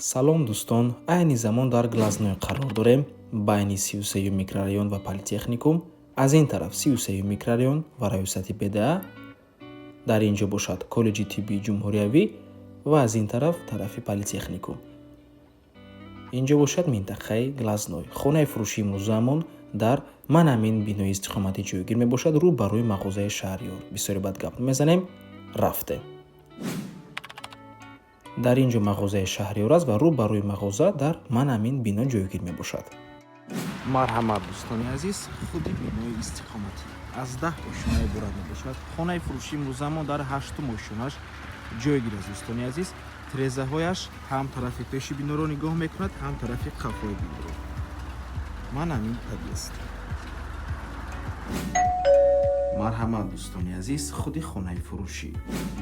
салом дӯстон, айни замон дар Глазное қарор дорем байни 33 микрорайон ва политехникум. Аз ин тараф 33 микрорайон ва раёсати БДА, дар инҷо бошад коллеҷи тиббии ҷумҳуриявӣ ва аз ин тараф тарафи политехникум. инҷо бошад минтақаи Глазной. Хонаи фурӯшии имрӯзаамон дар манамин бинои истиқомати ҷойгир мебошад рӯ ба рӯи мағозаи Шаҳрёр. Бисёре бад гап мезанем, рафтем. дар инҷо мағозаи Шаҳрёр аст ва рӯ ба рӯи мағоза дар манамин бино ҷойгир мебошад. марҳамат дӯстони азиз, худи бинои истиқоматӣ аз 10 ошина иборат мебошад. Хонаи фурӯшии имрӯзаамон дар 8-ум ошинаш ҷойгир аст дӯстони азиз. тирезаҳояш ҳам тарафи пеши биноро нигоҳ мекунад, ҳам тарафи қафои биноро. манамин аст. марҳамат дӯстони азиз, худи хонаи фурӯшӣ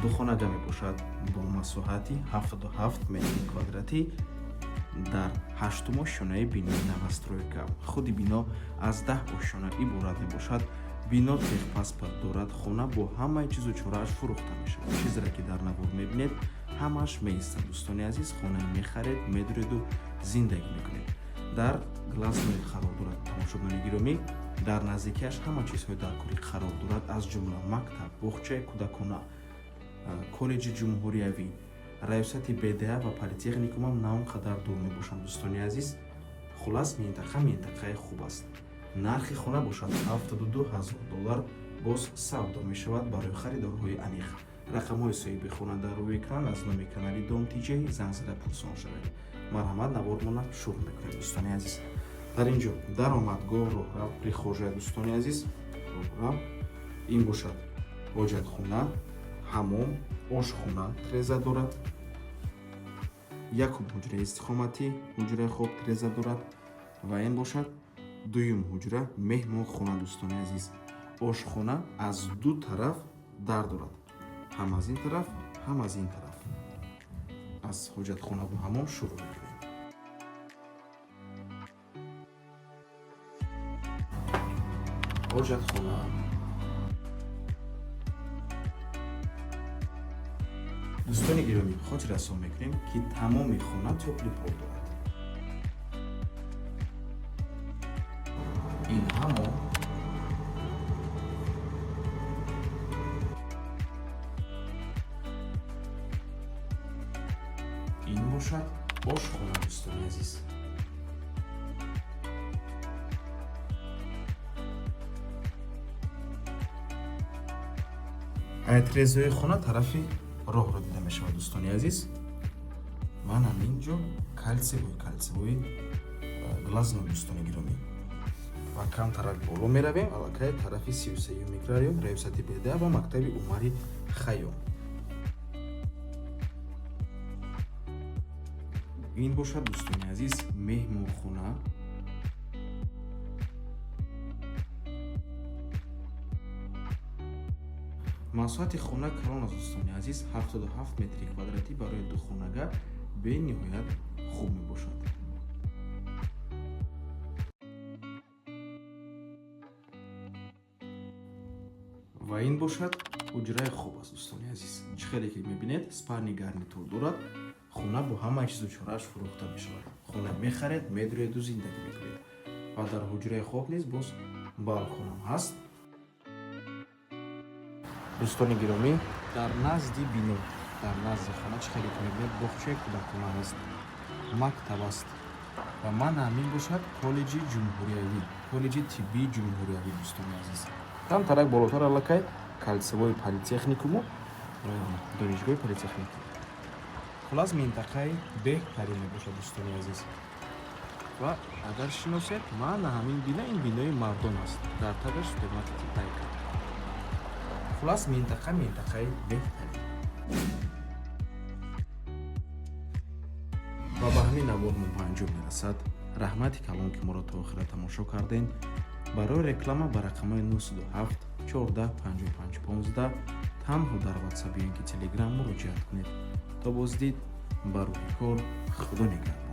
ду хонага мебошад бо масоҳати 77 метри квадратӣ дар 8-ум ошинаи бинои новостройка. худи бино аз 10 ошина иборат мебошад. бино техпаспорт дорад. хона бо ҳамаи чизу чорааш фурӯхта мешавад. чизеро ки дар навор мебинед ҳамааш меистад дӯстони азиз. хона мехаред, медуреду зиндагӣ мекунед. дар Глазное қарор дорад. тамошобинони гиромӣ, дар наздикиаш ҳама чизҳои дар кори қарор дорад, аз ҷумла мактаб, боғчаи кӯдакона, коллеҷи ҷумҳуриявӣ, раёсати БДА ва политехникумам на он қадар дур мебошанд дӯстони азиз. хулас минтақаи хуб аст. нархи хона бошад $72,000 боз савдо мешавад барои харидорҳои аниқ. рақамҳои соҳиби хона дар рӯи экран аз номи канали Домтиҷаи занг зада пурсон шавед. марҳамат, навормона шурӯъ мекунем дӯстони азиз. дар инҷо даромадгоҳ, роҳрав, прихожа дӯстони азиз. роҳрав ин бошад ҳоҷатхона, ҳаммом, ошхона тиреза дорад. якум ҳуҷраи истиқоматӣ, ҳуҷраи хоб тиреза дорад ва ин бошад дуюм ҳуҷра меҳмонхона дӯстони азиз. ошхона аз ду тараф дар дорад, ҳам аз ин тараф, ҳам аз ин тараф. аз ҳоҷатхона бо ҳаммом шурӯъ мекунем. ҳоҷатхона дӯстони гиромӣ, хотир расон мекунем ки тамоми хона тёпли пол дорад. ин ҳаммом, ин бошад ошхона дӯстони азиз. тирезаҳои хона тарафи роҳро дида мешавад дӯстони азиз. ман ҳаминҷо калсевои Глазное дӯстони гиромӣ ва камтарак боло меравем аллакай тарафи 33 микрорайон, раёсати БДА ва мактаби Умари Хайём. ин бошад дӯстони азиз меҳмонхона. масоҳати хона калон аст дӯстони азиз. 77 метри квадратӣ барои ду хонага бениҳоят хуб мебошад. ва ин бошад ҳуҷраи хоб аст дӯстони азиз. чихеле ки мебинед спальни гарнитур дорад. хона бо ҳамаи чизу чорааш фурӯхта мешавад. хона мехаред, медуреду зиндагӣ мекунед. ва дар ҳуҷраи хоб низ боз балконам ҳаст. дӯстони гиромӣ, дар назди бино, дар назди хона чихеле ки мебинед боғчаи кӯдакона аст, мактаб аст ва манамин бошад коллеҷи ҷумҳуриявӣ, коллеҷи тиббии ҷумҳуриявӣ дӯстони азиз. камтарак болотар аллакай калсевои политехникуму донишгоҳи политехникум. хулас минтақаи беҳтарин мебошад дӯстони азиз. ва агар шиносед, мана ҳамин бина ин бинои мардон аст дар таби супермаркети Пайка. хулас минтақаи беҳтарин. ва ба ҳамин навор мо ба анҷом мерасад. раҳмати калон ки моро то охира тамошо кардем. барои реклама ба рақамҳои 927 14 55 15 танҳо дар ватсап ё ин ки телеграм муроҷиат кунед. то боздид, ба рӯи кор, худо нигаҳбон.